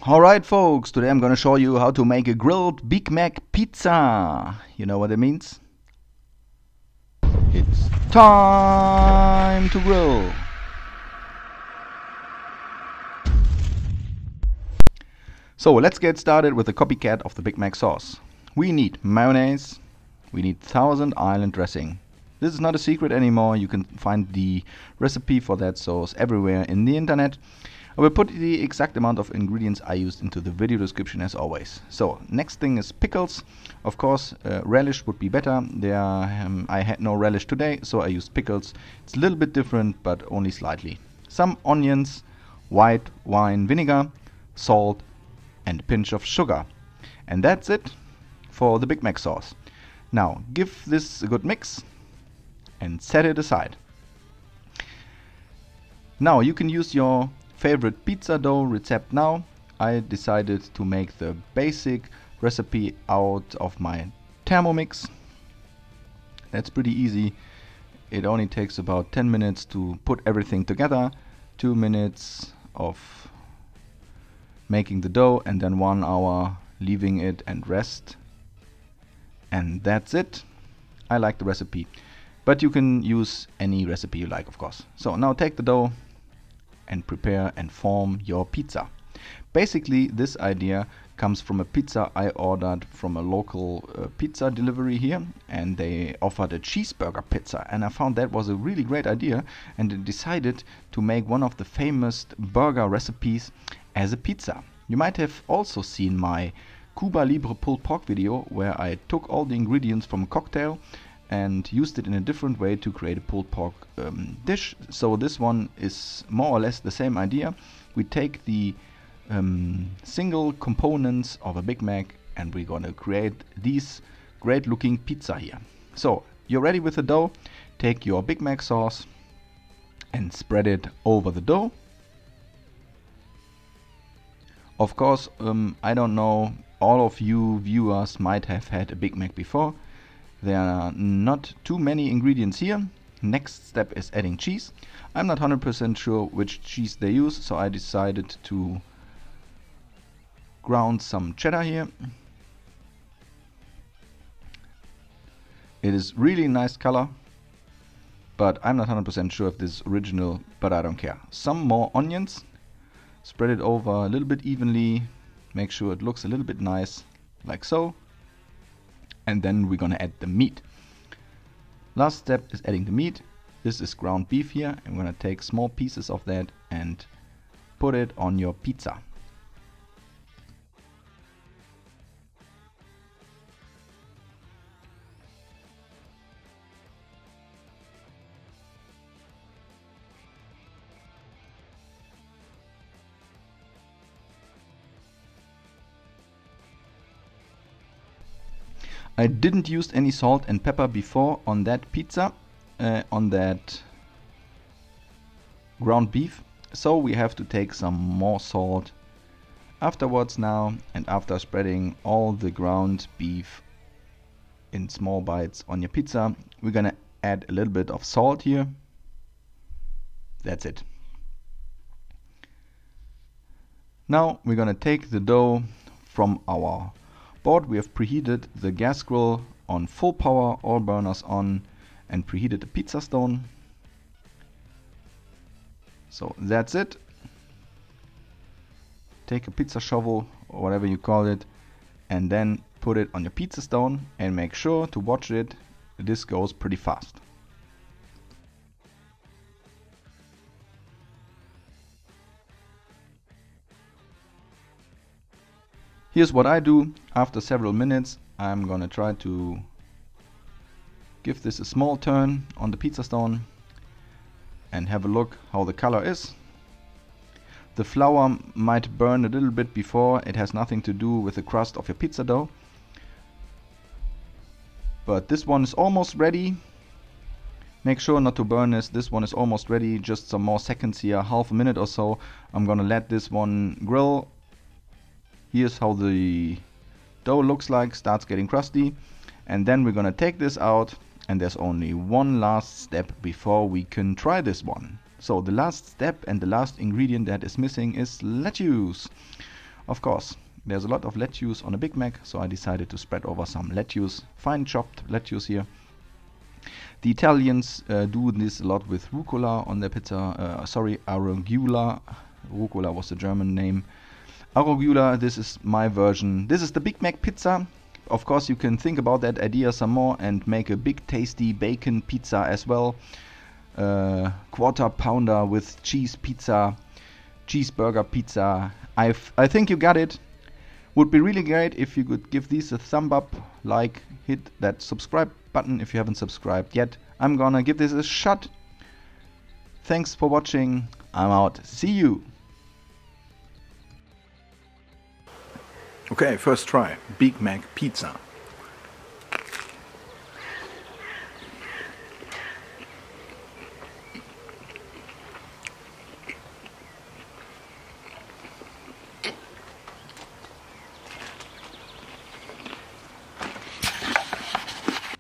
Alright folks, today I'm gonna show you how to make a grilled Big Mac pizza. You know what it means? It's time to grill. So let's get started with the copycat of the Big Mac sauce. We need mayonnaise, we need Thousand Island dressing. This is not a secret anymore, you can find the recipe for that sauce everywhere in the internet. I will put the exact amount of ingredients I used into the video description as always. So next thing is pickles. Of course relish would be better. I had no relish today, so I used pickles. It's a little bit different but only slightly. Some onions, white wine vinegar, salt and a pinch of sugar. And that's it for the Big Mac sauce. Now give this a good mix and set it aside. Now you can use your favorite pizza dough recipe now. I decided to make the basic recipe out of my Thermomix. That's pretty easy. It only takes about 10 minutes to put everything together, 2 minutes of making the dough and then 1 hour leaving it and rest. And that's it. I like the recipe, but you can use any recipe you like, of course. So now take the dough and prepare and form your pizza. Basically this idea comes from a pizza I ordered from a local pizza delivery here, and they offered a cheeseburger pizza, and I found that was a really great idea and decided to make one of the famous burger recipes as a pizza. You might have also seen my Cuba Libre pulled pork video where I took all the ingredients from a cocktail and used it in a different way to create a pulled pork dish. So this one is more or less the same idea. We take the single components of a Big Mac and we're gonna create these great looking pizza here. So you're ready with the dough. Take your Big Mac sauce and spread it over the dough. Of course, I don't know, all of you viewers might have had a Big Mac before. There are not too many ingredients here. Next step is adding cheese. I'm not 100% sure which cheese they use, so I decided to ground some cheddar here. It is really nice color, but I'm not 100% sure if this is original, but I don't care. Some more onions. Spread it over a little bit evenly. Make sure it looks a little bit nice, like so. And then we're gonna add the meat. Last step is adding the meat. This is ground beef here. I'm gonna take small pieces of that and put it on your pizza. I didn't use any salt and pepper before on that pizza, on that ground beef, so we have to take some more salt afterwards now. And after spreading all the ground beef in small bites on your pizza, we're gonna add a little bit of salt here. That's it. Now we're gonna take the dough from our board. We have preheated the gas grill on full power, all burners on, and preheated the pizza stone. So that's it. Take a pizza shovel or whatever you call it and then put it on your pizza stone and make sure to watch it. This goes pretty fast. Here's what I do. After several minutes, I'm gonna try to give this a small turn on the pizza stone and have a look how the color is. The flour might burn a little bit before. It has nothing to do with the crust of your pizza dough. But this one is almost ready. Make sure not to burn this. This one is almost ready. Just some more seconds here, half a minute or so. I'm gonna let this one grill. Here's how the dough looks like, starts getting crusty. And then we're gonna take this out, and there's only one last step before we can try this one. So the last step and the last ingredient that is missing is lettuce. Of course, there's a lot of lettuce on a Big Mac, so I decided to spread over some lettuce, fine chopped lettuce here. The Italians do this a lot with rucola on their pizza. Sorry, arugula. Rucola was the German name. Arugula, this is my version. This is the Big Mac pizza. Of course, you can think about that idea some more and make a big tasty bacon pizza as well. Quarter pounder with cheese pizza, cheeseburger pizza. I think you got it. Would be really great if you could give these a thumb up, like, hit that subscribe button if you haven't subscribed yet. I'm gonna give this a shot. Thanks for watching. I'm out. See you. Okay, first try. Big Mac pizza.